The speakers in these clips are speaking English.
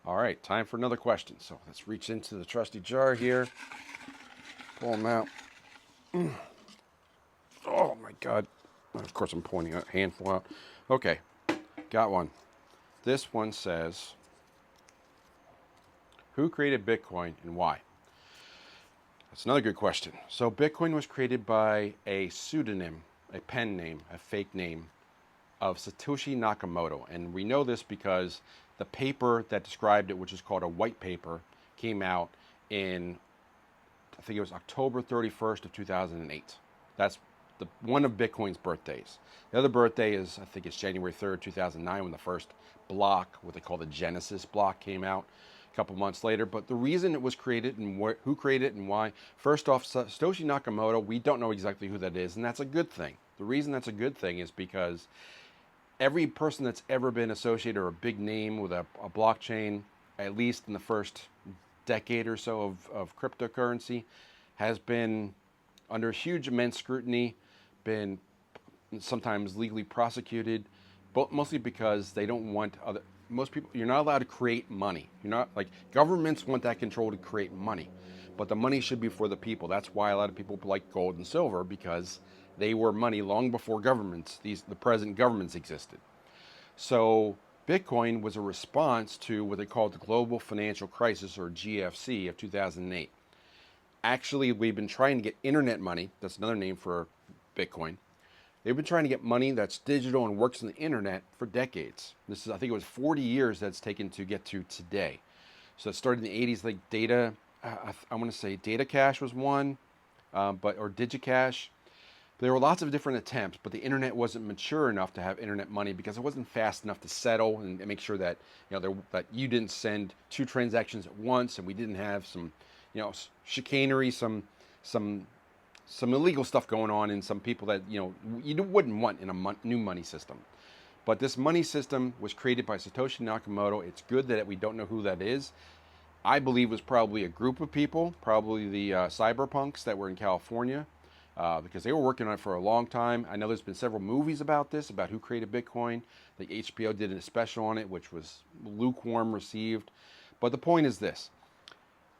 All right, time for another question. So let's reach into the trusty jar here, pull them out. Oh my God. Of course, I'm pointing a handful out. Okay, got one. This one says, who created Bitcoin and why? That's another good question. So Bitcoin was created by a pseudonym, a pen name, a fake name of Satoshi Nakamoto. And we know this because the paper that described it, which is called a white paper, came out in, I think it was October 31st of 2008. That's one of Bitcoin's birthdays. The other birthday is, I think it's January 3rd, 2009, when the first block, what they call the Genesis block, came out a couple months later. But the reason it was created and who created it and why, first off, Satoshi Nakamoto, we don't know exactly who that is, and that's a good thing. The reason that's a good thing is because every person that's ever been associated or a big name with a blockchain, at least in the first decade or so of cryptocurrency, has been under huge immense scrutiny, been sometimes legally prosecuted, but mostly because they don't want other. Most people, you're not allowed to create money. You're not, like, governments want that control to create money, but the money should be for the people. That's why a lot of people like gold and silver, because they were money long before governments, the present governments existed. So Bitcoin was a response to what they called the global financial crisis, or GFC, of 2008. Actually, we've been trying to get internet money. That's another name for Bitcoin. They've been trying to get money that's digital and works on the internet for decades. This is, I think it was 40 years that's taken to get to today. So it started in the 80s, like I want to say Data Cash was one, or DigiCash. There were lots of different attempts, but the internet wasn't mature enough to have internet money because it wasn't fast enough to settle and make sure that that you didn't send two transactions at once, and we didn't have some chicanery, some illegal stuff going on, and some people that you wouldn't want in a new money system. But this money system was created by Satoshi Nakamoto. It's good that we don't know who that is. I believe it was probably a group of people, probably the cyberpunks that were in California, because they were working on it for a long time. I know there's been several movies about this, about who created Bitcoin. The HBO did a special on it, which was lukewarm received. But the point is this.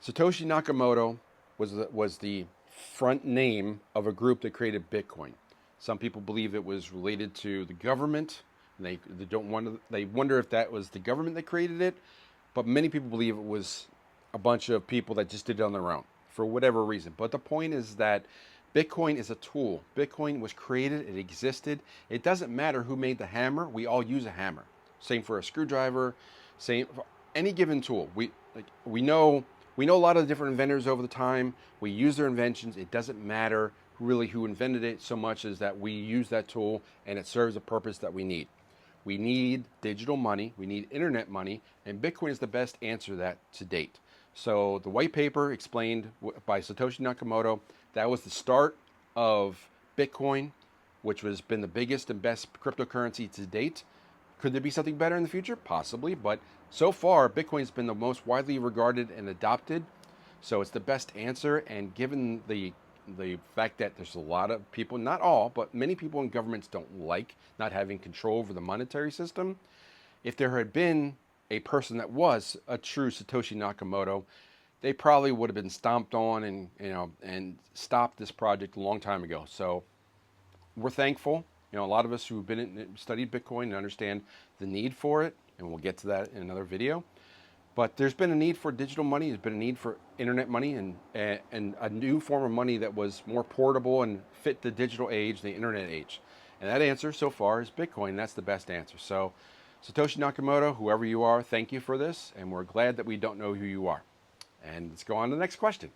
Satoshi Nakamoto was the front name of a group that created Bitcoin. Some people believe it was related to the government. And they wonder if that was the government that created it. But many people believe it was a bunch of people that just did it on their own for whatever reason. But the point is that Bitcoin is a tool. Bitcoin was created, it existed. It doesn't matter who made the hammer. We all use a hammer. Same for a screwdriver, same for any given tool. We know a lot of different inventors over the time. We use their inventions. It doesn't matter really who invented it, so much as that we use that tool and it serves a purpose that we need. We need digital money, we need internet money, and Bitcoin is the best answer to that to date. So the white paper explained by Satoshi Nakamoto, that was the start of Bitcoin, which has been the biggest and best cryptocurrency to date. Could there be something better in the future? Possibly, but so far, Bitcoin's been the most widely regarded and adopted, so it's the best answer. And given the fact that there's a lot of people, not all, but many people in governments don't like not having control over the monetary system, if there had been a person that was a true Satoshi Nakamoto, they probably would have been stomped on and stopped this project a long time ago. So we're thankful. A lot of us who've studied Bitcoin and understand the need for it, and we'll get to that in another video. But there's been a need for digital money. There's been a need for internet money and a new form of money that was more portable and fit the digital age, the internet age. And that answer so far is Bitcoin. That's the best answer. So Satoshi Nakamoto, whoever you are, thank you for this. And we're glad that we don't know who you are. And let's go on to the next question.